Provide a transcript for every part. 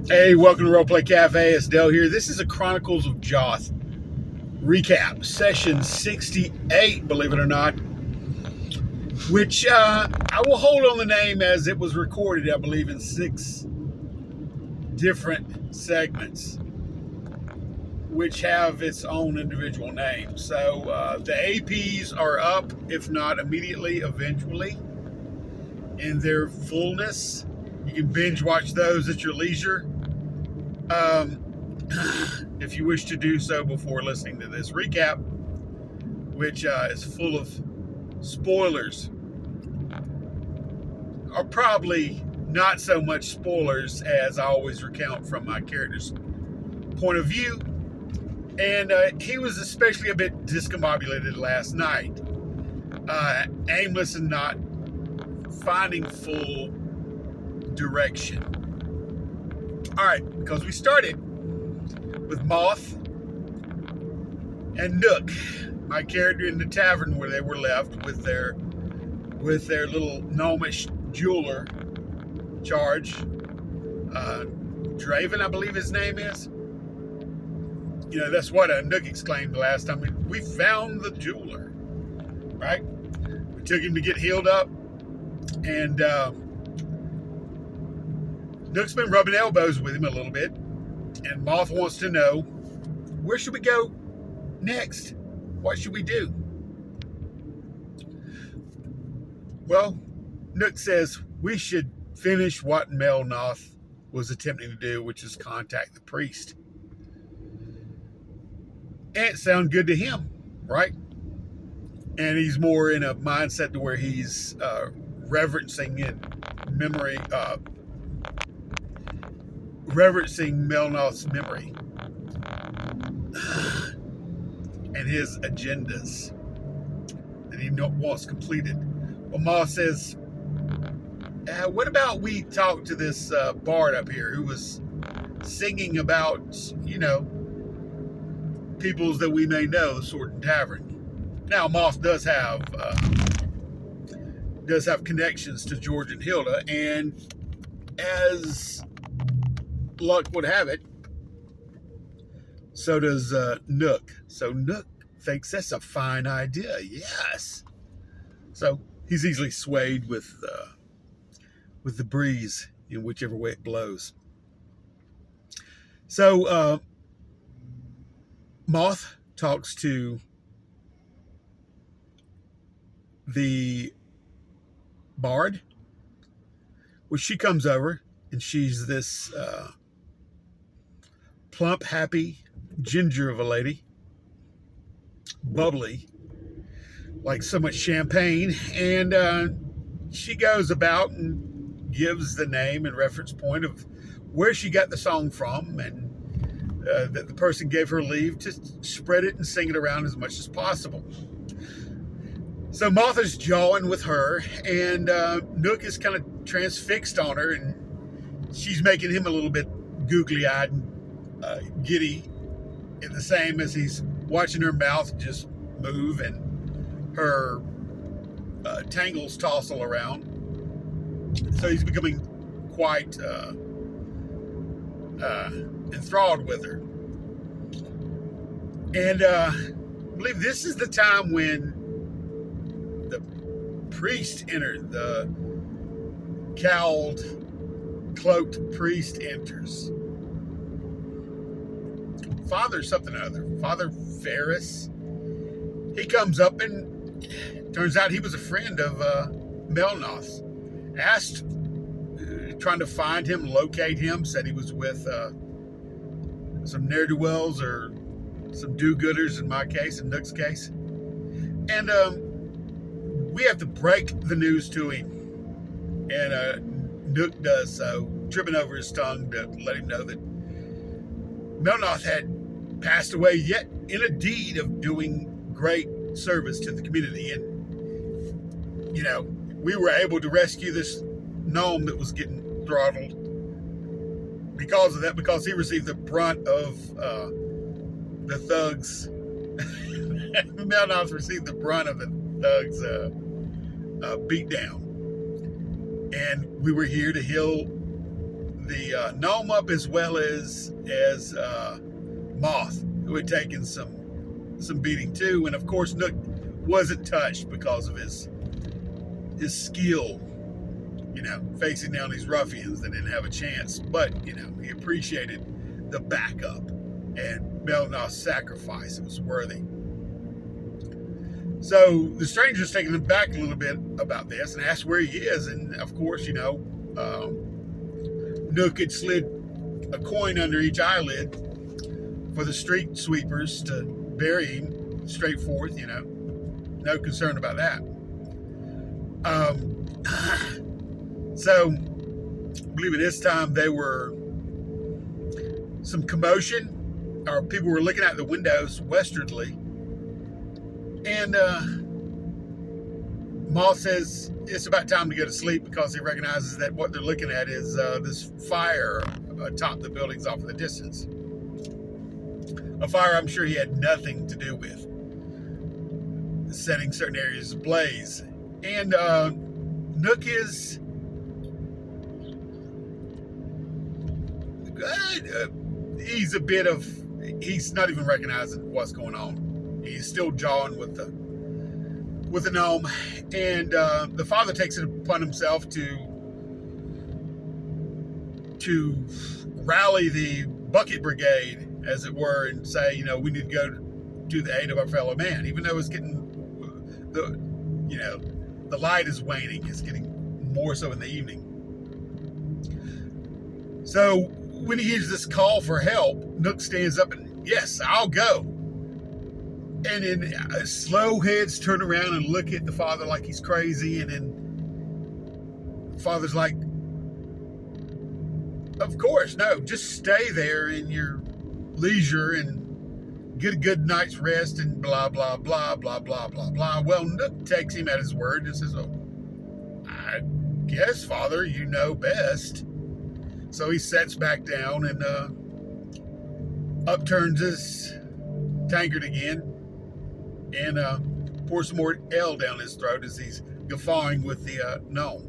Hey, welcome to Roleplay Cafe. It's Dell here. This is a Chronicles of Joth recap, session 68, believe it or not, which I will hold on the name as it was recorded, I believe, in 6 different segments, which have its own individual name. So the APs are up, if not immediately, eventually, in their fullness. You can binge watch those at your leisure. If you wish to do so before listening to this recap, which is full of spoilers, or probably not so much spoilers as I always recount from my character's point of view. And he was especially a bit discombobulated last night, aimless and not finding full direction. All right, because we started with Moth and Nook, my character, in the tavern where they were left with their little gnomish jeweler charge. Draven, I believe his name is. You know, that's what Nook exclaimed the last time. We found the jeweler, right? We took him to get healed up, and Nook's been rubbing elbows with him a little bit, and Moth wants to know, where should we go next? What should we do? Well, Nook says we should finish what Melnoth was attempting to do, which is contact the priest. And it sounded good to him, right? And he's more in a mindset to where he's reverencing Melnoth's memory and his agendas that he wants completed. Well, Ma says, what about we talk to this bard up here who was singing about, peoples that we may know, the Sword and Tavern. Now, Moth does have connections to George and Hilda, and as luck would have it, so does Nook. So Nook thinks that's a fine idea. Yes. So he's easily swayed with the breeze in whichever way it blows. So Moth talks to the bard, which she comes over, and she's this plump, happy ginger of a lady, bubbly, like so much champagne, and she goes about and gives the name and reference point of where she got the song from, and that the person gave her leave to spread it and sing it around as much as possible. So Martha's jawing with her, and Nook is kind of transfixed on her, and she's making him a little bit googly-eyed and giddy, in the same as he's watching her mouth just move and her tangles tossle around. So he's becoming quite enthralled with her. And I believe this is the time when the priest entered. The cowled, cloaked priest enters. Father something or other. Father Ferris. He comes up, and turns out he was a friend of Melnoth. Asked, trying to find him, locate him, said he was with some ne'er-do-wells or some do-gooders in my case, in Nook's case. And we have to break the news to him. And Nook does so, tripping over his tongue to let him know that Melnoth had passed away, yet in a deed of doing great service to the community. And, we were able to rescue this gnome that was getting throttled because of that, because he received the brunt of the thugs. Melnoth received the brunt of the thugs' beat down. And we were here to heal the gnome up, as well as Moth, who had taken some beating too. And of course, Nook wasn't touched because of his skill, facing down these ruffians that didn't have a chance. But he appreciated the backup and Melnoth's sacrifice. It was worthy. So the stranger's taking him back a little bit about this and asks where he is. And of course, Nook had slid a coin under each eyelid for the street sweepers to bury him straight forth, no concern about that. So I believe at this time there were some commotion, or people were looking out the windows westwardly. And Moth says it's about time to go to sleep because he recognizes that what they're looking at is this fire atop the buildings off in the distance. A fire I'm sure he had nothing to do with, setting certain areas ablaze. And Nook is good. He's not even recognizing what's going on. He's still jawing with the gnome, and the father takes it upon himself to rally the bucket brigade, as it were, and say, we need to go to the aid of our fellow man, even though it's getting the light is waning. It's getting more so in the evening. So when he hears this call for help, Nook stands up and, yes, I'll go. And then slow heads turn around and look at the father like he's crazy. And then the father's like, of course, no, just stay there in your leisure and get a good night's rest and blah, blah, blah, blah, blah, blah, blah. Well, Nook takes him at his word and says, oh, I guess, Father, you know best. So he sets back down and upturns his tankard again and pours some more ale down his throat as he's guffawing with the gnome.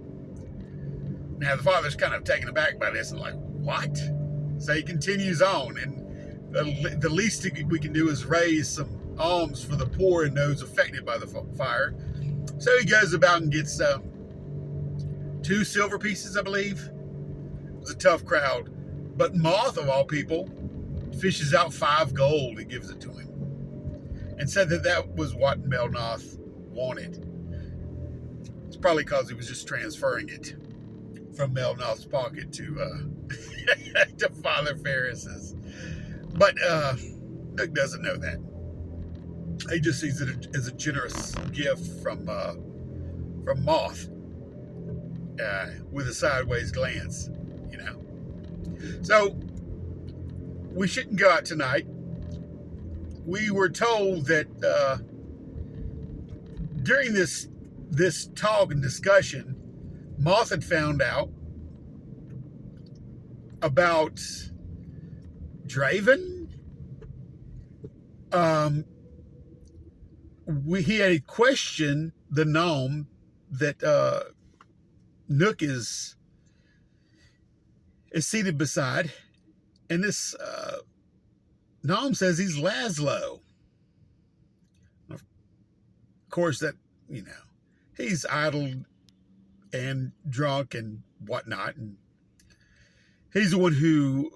Now, the father's kind of taken aback by this and like, what? So he continues on, and the least we can do is raise some alms for the poor and those affected by the fire. So he goes about and gets 2 silver pieces, I believe. It was a tough crowd. But Moth, of all people, fishes out 5 gold and gives it to him, and said that was what Melnoth wanted. It's probably because he was just transferring it from Melnoth's pocket to to Father Ferris's. But Nook doesn't know that. He just sees it as a generous gift from Moth, with a sideways glance, So we shouldn't go out tonight. We were told that during this talk and discussion, Moth had found out about Draven. He had questioned the gnome that Nook is seated beside, and this gnome says he's Laszlo. Of course, that he's idle and drunk and whatnot, and he's the one who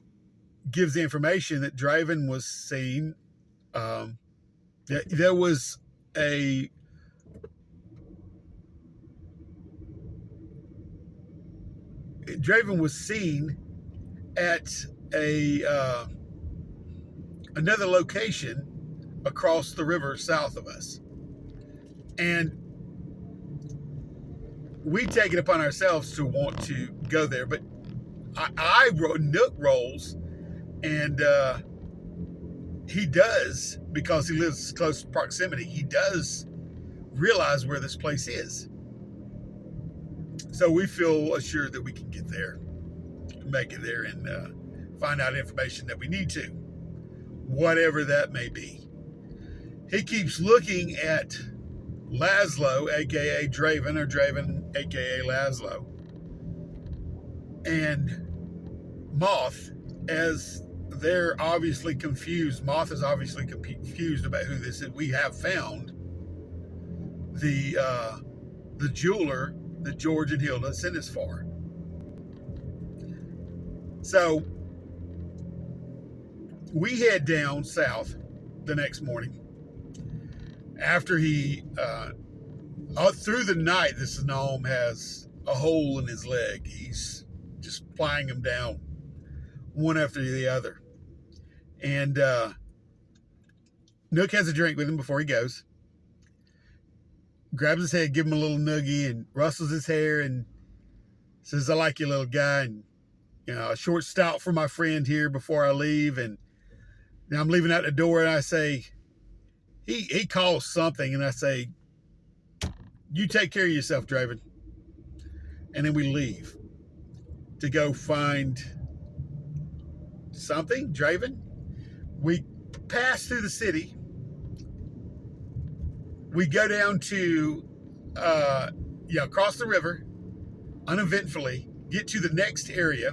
gives the information that Draven was seen. There was a Draven was seen at another location across the river south of us, and we take it upon ourselves to want to go there. But Nook rolls, and he does, because he lives close proximity, he does realize where this place is. So we feel assured that we can get there, make it there, and find out information that we need to, whatever that may be. He keeps looking at Laszlo, aka Draven, or Draven, aka Laszlo, and Moth, as they're obviously confused. Moth is obviously confused about who this is. We have found the jeweler that George and Hilda sent us for. So we head down south the next morning after he through the night. This gnome has a hole in his leg. He's just plying him down one after the other. And Nook has a drink with him before he goes, grabs his head, give him a little noogie, and rustles his hair and says, "I like you, little guy, and a short stout for my friend here before I leave." And now I'm leaving out the door, and I say, he calls something, and I say, "You take care of yourself, Draven." And then we leave to go find something. Draven. We pass through the city. We go down to, cross the river uneventfully, get to the next area,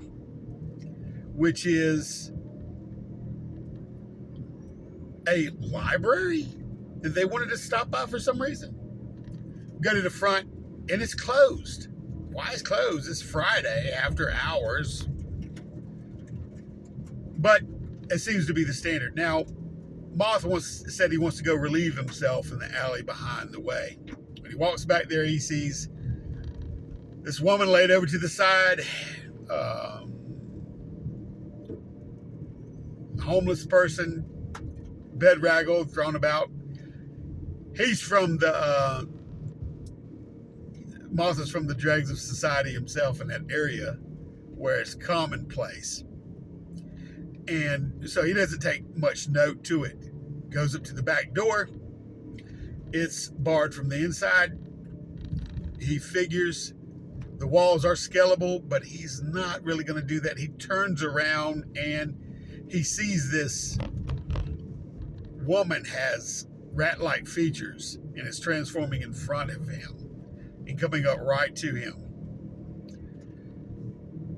which is a library that they wanted to stop by for some reason. Go to the front, and it's closed. Why is closed? It's Friday after hours. But it seems to be the standard. Now, Moth said he wants to go relieve himself in the alley behind the way. When he walks back there, he sees this woman laid over to the side, homeless person, bed raggled, thrown about. He's from the Moth is from the dregs of society himself in that area where it's commonplace. And so he doesn't take much note to it. Goes up to the back door. It's barred from the inside. He figures the walls are scalable, but he's not really going to do that. He turns around and he sees this woman has rat-like features and is transforming in front of him and coming up right to him.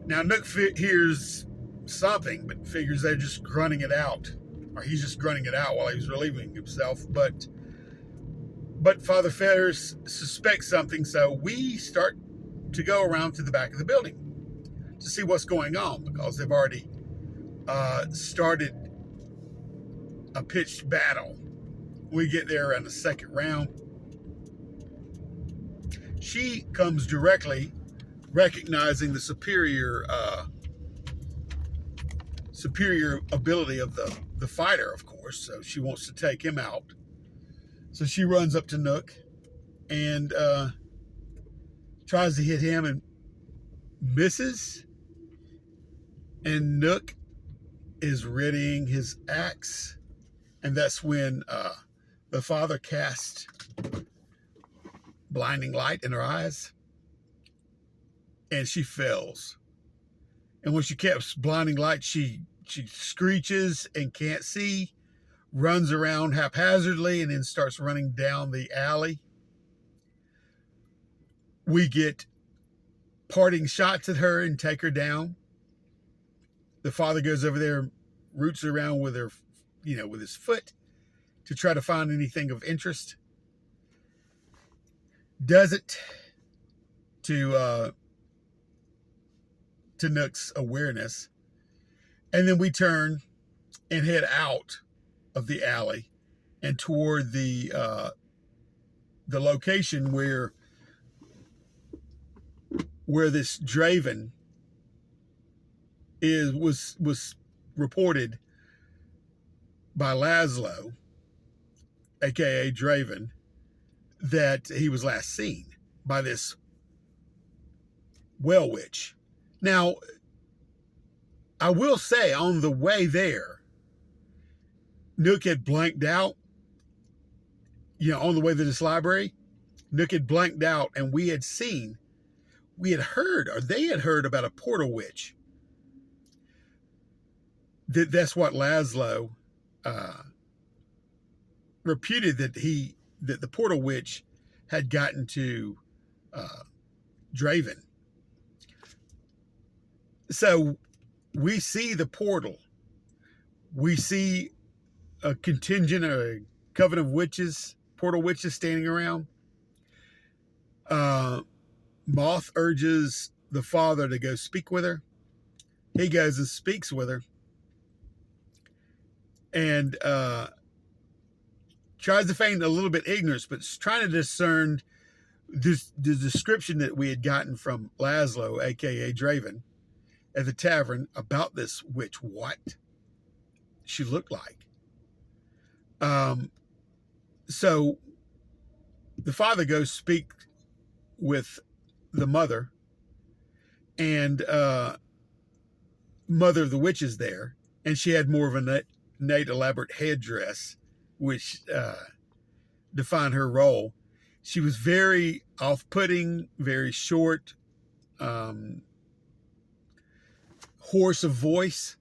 Now, Nook hears something, but figures they're just grunting it out, or he's just grunting it out while he's relieving himself. But Father Ferris suspects something, so we start to go around to the back of the building to see what's going on, because they've already started a pitched battle. We get there in the second round. She comes directly, recognizing the superior ability of the fighter, of course. So she wants to take him out. So she runs up to Nook and tries to hit him and misses. And Nook is readying his axe. And that's when the father casts blinding light in her eyes. And she fails. And when she casts blinding light, she screeches and can't see, runs around haphazardly, and then starts running down the alley. We get parting shots at her and take her down. The father goes over there, roots around with her, with his foot to try to find anything of interest. Does it to Nook's awareness. And then we turn and head out of the alley and toward the location where this Draven was reported by Laszlo, aka Draven, that he was last seen by this well witch. Now, I will say, on the way there, Nook had blanked out. On the way to this library, Nook had blanked out, and they had heard about a portal witch. That's what Laszlo reputed, that the portal witch had gotten to Draven. So we see the portal. We see a contingent, a coven of witches, portal witches standing around. Uh, Moth urges the father to go speak with her. He goes and speaks with her and tries to feign a little bit ignorance, but trying to discern the description that we had gotten from Laszlo, aka Draven, at the tavern about this witch, what she looked like. So the father goes speak with the mother, and mother of the witch is there, and she had more of a innate elaborate headdress, which defined her role. She was very off-putting, very short, hoarse of voice.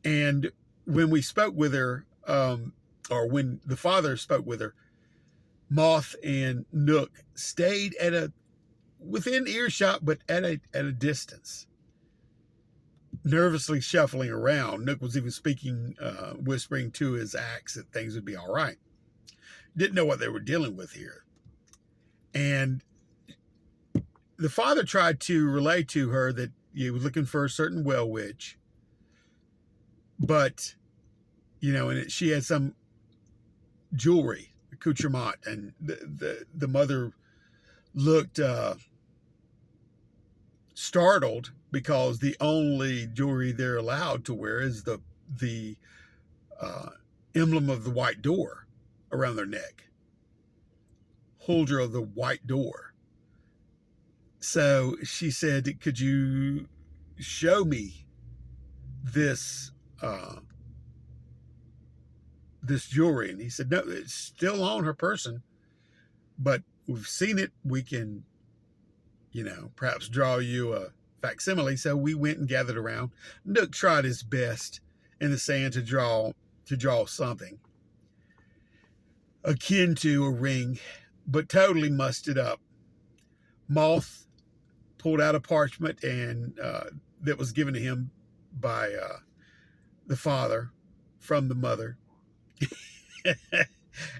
And when we spoke with her, or when the father spoke with her, Moth and Nook stayed within earshot, but at a distance, nervously shuffling around. Nook was even speaking, whispering to his axe that things would be all right. Didn't know what they were dealing with here. And the father tried to relay to her that he was looking for a certain well witch, but, and she had some jewelry, accoutrement, and the mother looked startled because the only jewelry they're allowed to wear is the emblem of the white door around their neck, holder of the white door. So she said, "Could you show me this this jewelry?" And he said, "No, it's still on her person, but we've seen it. We can, perhaps draw you a facsimile." So we went and gathered around. Nook tried his best in the sand to draw something akin to a ring, but totally mussed it up. Moth pulled out a parchment and that was given to him by the father from the mother.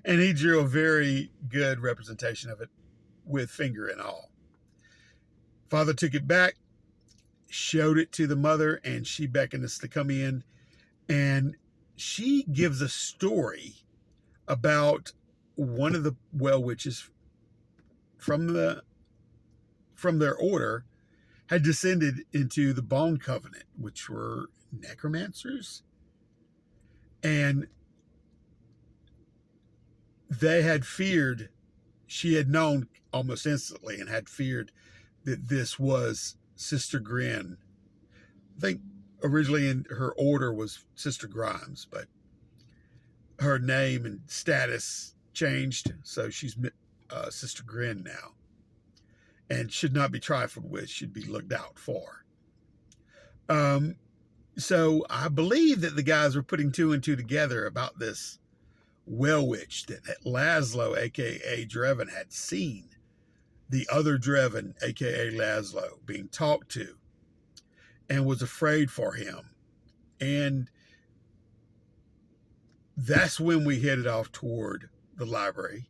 And he drew a very good representation of it with finger and all. Father took it back, showed it to the mother, and she beckoned us to come in. And she gives a story about one of the well witches from their order had descended into the Bone Covenant, which were necromancers. And they had feared, she had known almost instantly and had feared that this was Sister Grin. I think originally in her order was Sister Grimes, but her name and status changed, so she's Sister Grin now, and should not be trifled with, should be looked out for. So I believe that the guys were putting two and two together about this well witch that Laszlo, aka Draven, had seen the other Draven, aka Laszlo, being talked to, and was afraid for him. And that's when we headed off toward the library.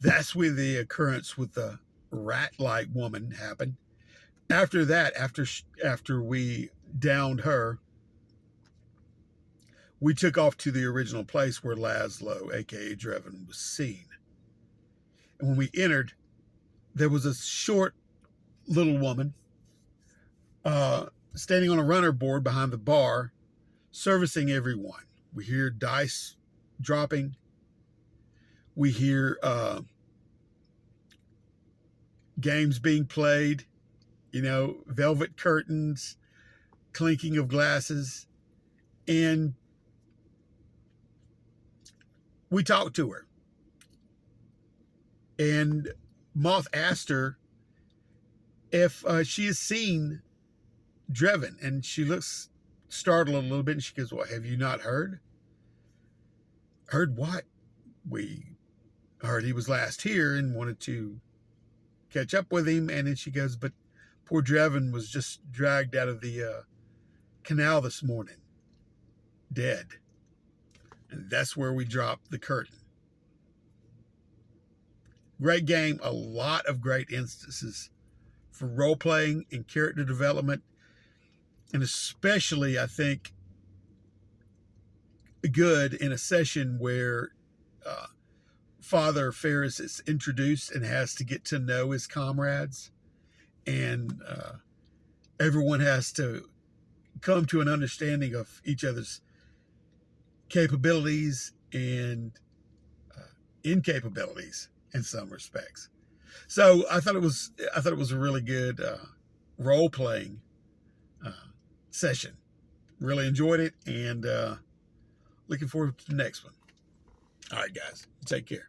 That's when the occurrence with the rat-like woman happened. After that, after we downed her, we took off to the original place where Laszlo, aka Draven, was seen. And when we entered, there was a short little woman standing on a runner board behind the bar, servicing everyone. We hear dice dropping. We hear games being played, velvet curtains, clinking of glasses. And we talked to her. And Moth asked her if she has seen Draven, and she looks startled a little bit, and she goes, "Well, have you not heard?" "Heard what?" "We heard he was last here and wanted to catch up with him." And then she goes, "But poor Draven was just dragged out of the canal this morning, dead. And that's where we dropped the curtain. Great game, a lot of great instances for role playing and character development, and especially, I think, good in a session where Father Ferris is introduced and has to get to know his comrades, and everyone has to come to an understanding of each other's capabilities and incapabilities in some respects. So I thought it was a really good role playing session. Really enjoyed it, and looking forward to the next one. All right, guys, take care.